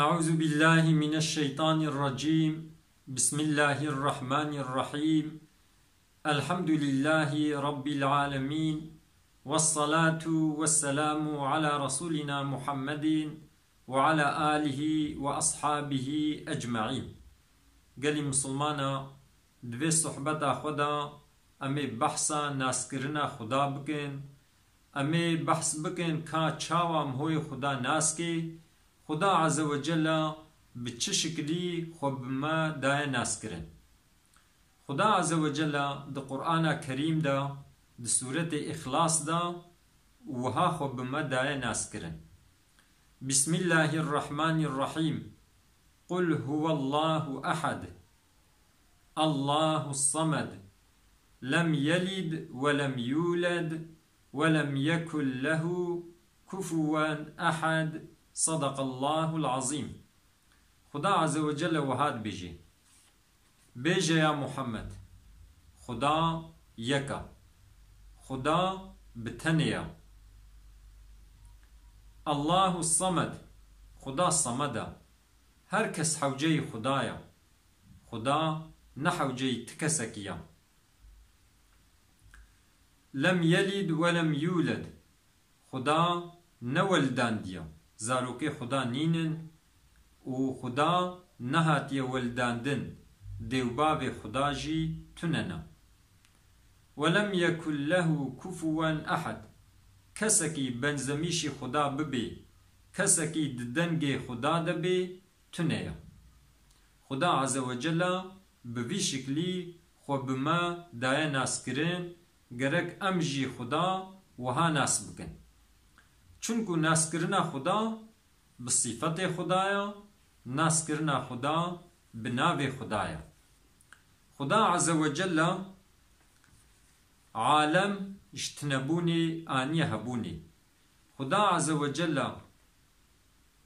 أعوذ بالله من الشيطان الرجيم. بسم الله الرحمن الرحيم. الحمد لله رب العالمين، والصلاة والسلام على رسولنا محمد وعلى آله وأصحابه أجمعين. قال مسلمانا دوی صحبت خدا امی بحثا ناسکرنا خدا بکن، امی بحث بکن که چاوام هوی خدا ناسکی خدا عز و جل بچه شکلی خوب ما دای ناسکرن. خدا عز و جل ده قرآن کریم ده ده سورة اخلاص ده وها خوب ما دای ناسکرن. بسم الله الرحمن الرحيم. قل هو الله أحد الله الصمد لم يلد ولم يولد ولم يكن له كفوا أحد صدق الله العظيم. خدا عز و جل وهاد بيجي يا محمد خدا يكا، خدا بتنيا. الله الصمد خدا صمدا، هر کس حوجي خدايا، خدا نحوجي تكسكيا. لم يلد ولم يولد خدا نولدان ديا، زاروكي خدا نينن و خدا نهاتي ولداندن، ديوباب خدا جي تننا. ولم يكن له كفوا أحد، كسكي بنزميشي خدا ببي، كسكي ددنگي خدا دبي تنيا. خدا عز و جل بوی شکلی خو بما دای ناسکرین گرک امجی خدا وها ناس بکن، چونکو ناسکرنا خدا بصفت خدایا، ناسکرنا خدا بناو خدایا. خدا عز و جل عالم اجتنبوني آني هبوني. خدا عز و جل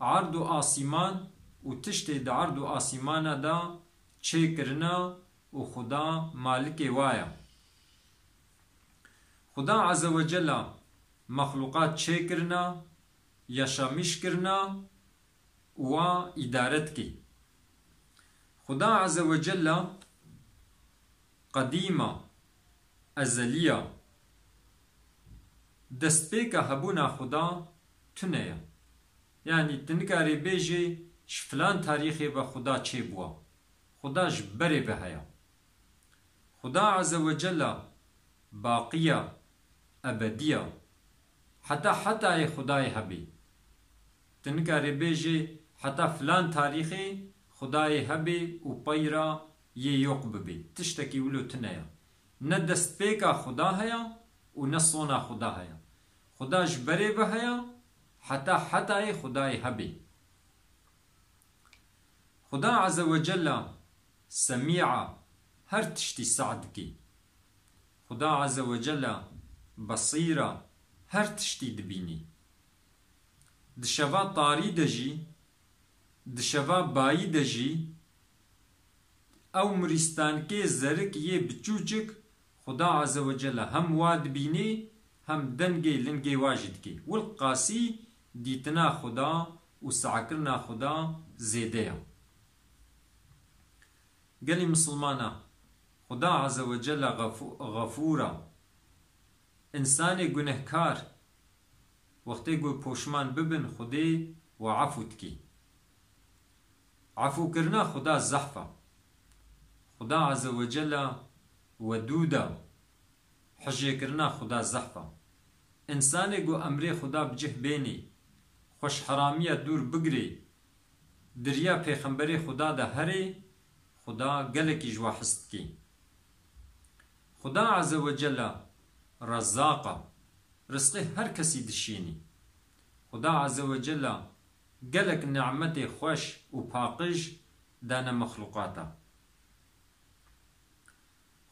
عرض و آسمان و تشت دا عرض و آسمان دا چه کرنا و خدا مالک وایا. خدا عز و جل مخلوقات چه کرنا یشامش کرنا و ادارت کی. خدا عز و جل قدیمه ازلیه دست پیکا هبونا خدا تنیا، یعنی تنکاری بیجی فلان تاریخی و خدا چه بوا، خدا جبری به هیا. خدا عز و جل باقیه ابدیه، حتی خدای هبی تنکاری بیجی حتی فلان تاریخی خدای هبی و پیرا یه یوق ببی تشتکی ولو تنیا. نه دست پیکا خدا هیا و نه صونا خدا هیا، خدا جبری به هیا حتی خدای هبی. خدا عز و جل سميعة هر تشتي سعد كي. خدا عز و جل بصيرة هر تشتي دبيني. دشوا طاري دجي، دشوا باي دجي، او مريستان كي زرك يه بچوچك خدا عز و جل هم واد بيني هم دنگي لنگي واجد كي. والقاسي ديتنا خدا وسعكرنا خدا زيديا. قال مسلمانا خدا عز و جل غفورا، انسان گنهکار وقتی گو پوشمان ببن خودی و عفوت کی. عفو کرنا خدا زحفا. خدا عز و جل ودودا، حجه کرنا خدا زحفا. انسان گو امر خدا بجه بینی، خوش حرامیه دور بگری، دریا پیغمبر خدا ده هری خدا گلکی جوا حست کی. خدا عز و جل رزاقا، رزق هر کسی دشینی. خدا عز و جل گلک نعمت خوش و پاقش دان مخلوقاتا.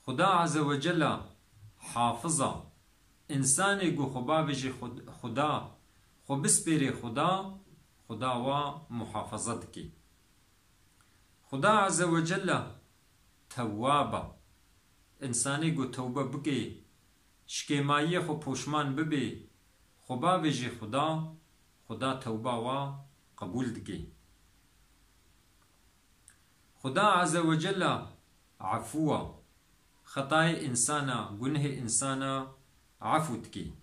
خدا عز و جل حافظا، انسان گو خبا بجی خدا خو بسپیری خدا، خدا و محافظت کی. خدا عز و جل توابا، انسانی گو توبه بکی شکیمایی خو پوشمان ببی خو بابجی خدا توبه و قبول دکی. خدا عز وجل عفوه خطای انسانا گنه انسانا عفو تکی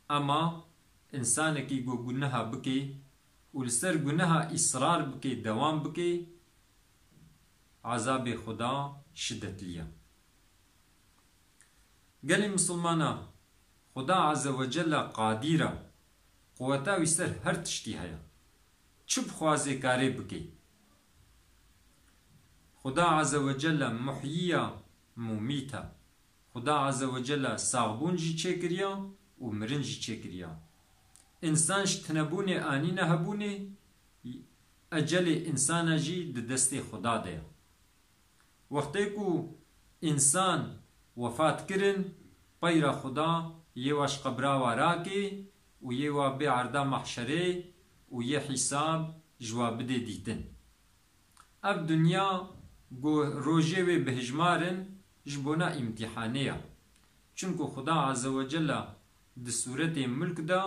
اما انسان کی گو گناها بکی ولسر گناها اصرار بکی دوام بکی عذاب خدا شدت لیا قال مسلمانا خدا عز وجل قادیره قوتا ویستر هر تشتی هیا چوب خوازی کاری بکی خدا عز وجل محییه ممیته خدا عز وجل ساغبون جی چه کریا و مرن جی چه کریا انسانش تنبونه آنی نهبونه اجل انسان جی دست خدا ده وقتی کو انسان وفات کرن پیر خدا یواش قبرا وراکی و یوا بی عردا محشره و یه حساب جواب ده دیتن اب دنیا گو روژه و بهجمارن جبونا امتحانیه چونکو خدا عز وجل ده صورت ملک دا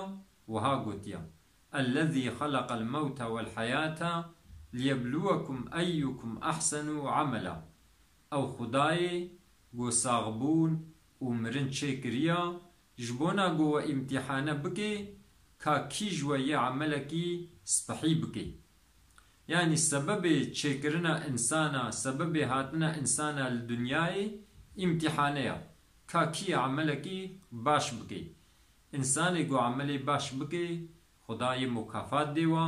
وها قوتيا الذي خلق الموت والحياة ليبلوكم أيكم أحسن عملا أو خداي جو صاغبون ومرن شكريا جبونا جو امتحانا بكي كا كي جوية عملكي سبحي بكي يعني السبب شكرنا إنسانا سبب هاتنا إنسانا للدنيا امتحانيا كا كي عملكي باش بكي انسان گو عملی باش بکی خدا یه مکافات دیوا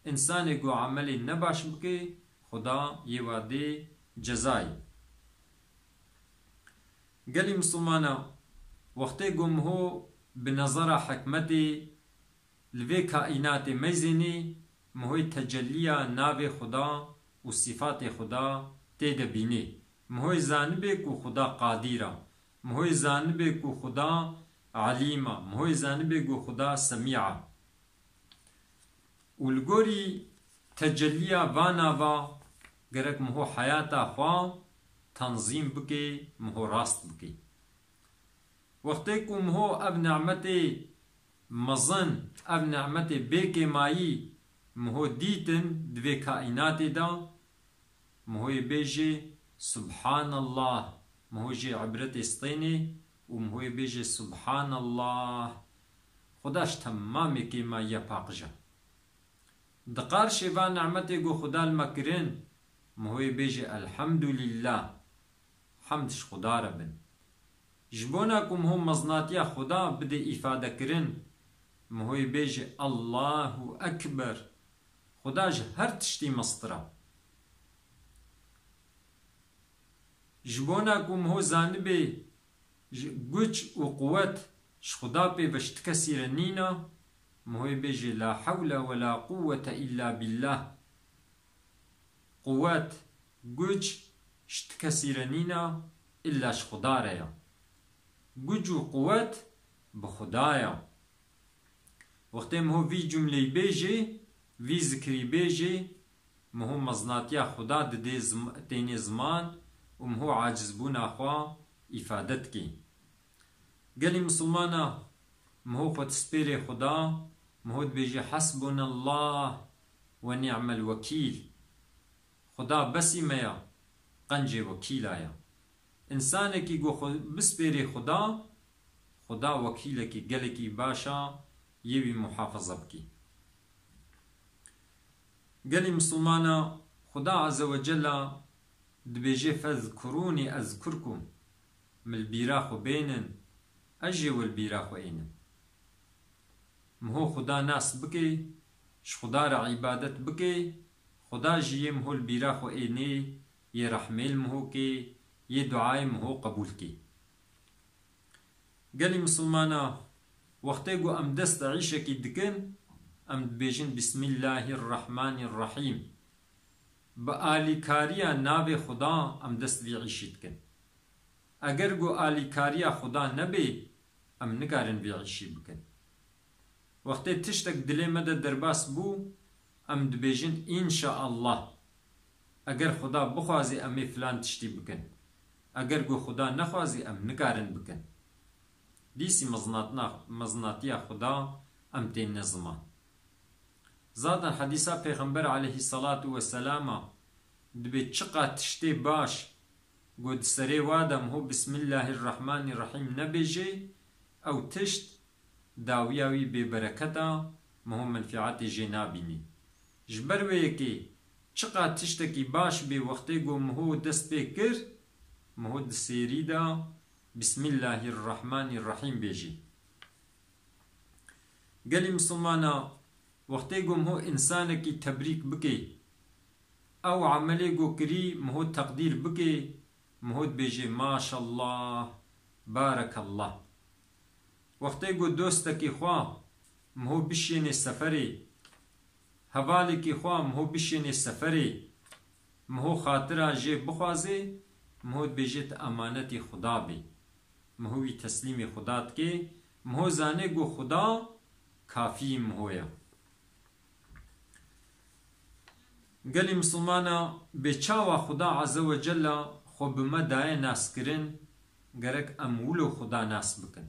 انسان گو عملی نباش بکی خدا یه واده جزای گلی مسلمانا وقتی گم هو بنظر حکمتی لوی کائنات میزینی مهوی تجلیه ناو خدا و صفات خدا تیده بینی مهوی زانبه کو خدا قادیره مهوی زانبه کو خدا عليمة مهوي زانبه جو خدا سميعة والجوري تجليا فانا فا جرك مهو حياتا خوا تنظيم بكي مهو راست بكي وقتكم مهو اب نعمتي مظن اب نعمتي بيكي مايي مهو ديتن دوي كائنات دا مهوي بيجي سبحان الله مهو جي عبرتي سطيني ومهوی بیجه سبحان الله خداش تمامی که ما یا پاقجه دقار شیوان نعمتی گو خدا المکرن مهوی بیجه الحمدلله حمدش خدا را بن جبونا کم هم مزناتیا خدا بده افاده کرن مهوی بیجه الله اکبر خداش هر تشتی مصدره جبونا کم هو زانبه گوچ و قوت خدا پی وشت کسی رنینا مهوی بیجه لا حول ولا قوة إلا بالله قوت گوچ شت کسی رنینا إلا خدا ریا گوچ و قوت بخدایا وقتی مهو وی جمله بیجه وی ذکری بیجه مهو مزناتیا خدا ده تین زمان و مهو عاجز بونا خواه افادت کی گلی مسلمانا مهو خود سپیر خدا مهود بیجی حسبنا الله و نعم الوکیل خدا بسی میا قنج وکیل آیا انسان کی گو خود بسپیر خدا خدا وکیل کی گل کی باشا یہ بھی محافظہ کی گلی مسلمانا خدا عز وجل دبیجی فذکرونی اذکرکم من البيراخ بينن أجي والبيراخ إينن مهو خدا ناس بكي ش خدا را عبادت بكي خدا جي مهو البيراخ إيني يرحمل مهو كي يدعاي مهو قبول كي قالي مسلمانا وقتيقو أم دست عيشة كي دكن أم بيجن بسم الله الرحمن الرحيم بآلي كاريا ناوي خدا أم دست بي عيشة دكن اگر گو آلیکاریا خدا نبی ام نگارن بیعیشی بکن وقتی تشتک دلی مده درباس بو ام دبیجن انشاءالله اگر خدا بخوازی امی فلان تشتی بکن اگر گو خدا نخوازی ام نگارن بکن دیسی مزناتیا خدا ام تین نظمان زادن حدیثا پیغمبر علیه الصلاة والسلام دبي تشقا تشتي باش قد سري وادم هو بسم الله الرحمن الرحيم نبيجي أو تشت داوياوي ببركتا مهم منفعات جنابيني جبر ويكي چقا تشتكي باش بي وقتي قو مهو دست بكر مهو دسيري دا بسم الله الرحمن الرحيم بيجي قالي مسلمانا وقتي قو مهو إنسانكي تبريك بكي أو عملي قو كري مهو تقدير بكي مهو بيجي ما شاء الله بارك الله وقتي قو دوستكي خواه مهو بشيني سفري هوالي خوا مهو بشيني سفري مهو خاطرها جي بخوازي مهو بيجيت امانتي خدا بي مهوي تسليمي خدات كي مهو زاني قو خدا كافي مهويا قالي مسلمانا بيچاوا خدا عز وجل خو بمدايا ناس كرن قرق امولو خدا ناس بكن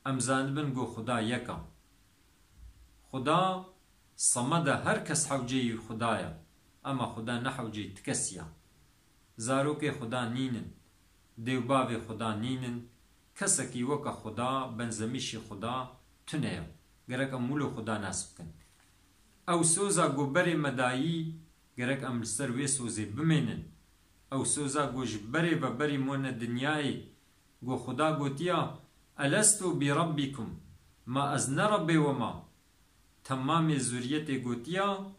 ام زانبن قو خدا يكا خدا صمد هر کس حوجي خدايا اما خدا نحوجي تكسيا زاروك خدا نينن ديوباب خدا نينن كسكي وكا خدا بنزميشي خدا تنيا گرك امولو خدا ناسبكن او سوزا گوبري مدايي گرك ام سر وي سوزي بمينن او سوزا گوجبري ببري مون دنياي گو خدا گوتيا ألستو بربكم ما أزن ربي وما تمام زوريتي قوتيا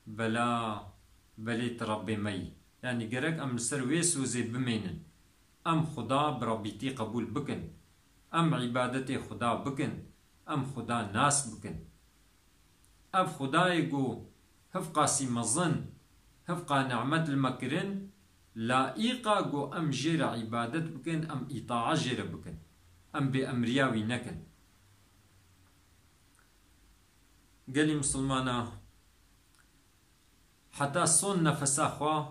بلا بليت ربي مي يعني قرق ام سر ويسو زي بمينن ام خدا بربيتي قبول بكن ام عبادتي خدا بكن ام خدا ناس بكن اب خدا يقو هفقا سيمظن هفقا نعمت المكرن لائقا قو ام جير عبادت بكن ام اطاعة جير بكن ام بأمرياوي نكن قالي مسلمانا حتى صون نفسا خوا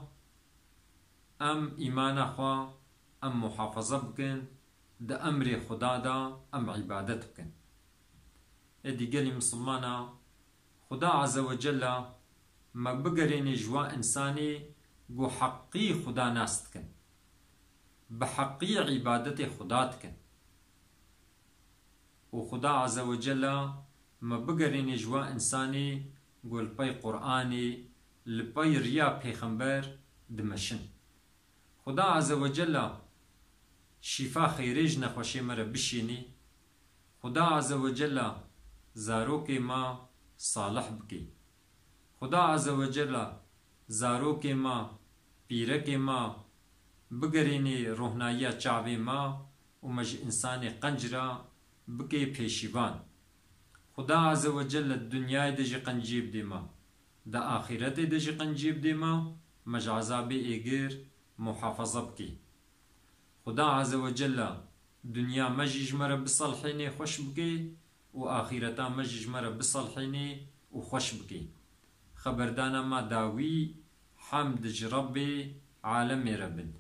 ام ايمانا خوا ام محافظه بكن دا امر خدا دا ام عبادت بكن ادي قالي مسلمانا خدا عز وجل ما بقرين جوا انساني قو حقي خدا ناستكن بحقي عبادتي خدا تكن وخدا عز وجل ما بقرين جوا انساني قول باي قرآني لباي ريا پیغمبر دمشن خدا عز وجل شفا خيريج نخوشي مره بشيني خدا عز وجل زاروك ما صالح بكي خدا عز وجل زاروك ما پيرك ما بقريني روحنايا چاوي ما ومج انساني قنجرا بكي پیشيوان خدا عز وجل الدنيا دجي قنجيب ديما دا آخرت دجي قنجيب ديما مج عذاب ايگير محافظة بكي خدا عز وجل دنيا مجي جمرة بصالحيني خوش بكي وآخرتا مجي جمرة بصالحيني وخوش بكي خبردانا ما داوي حمد ربي عالمي ربن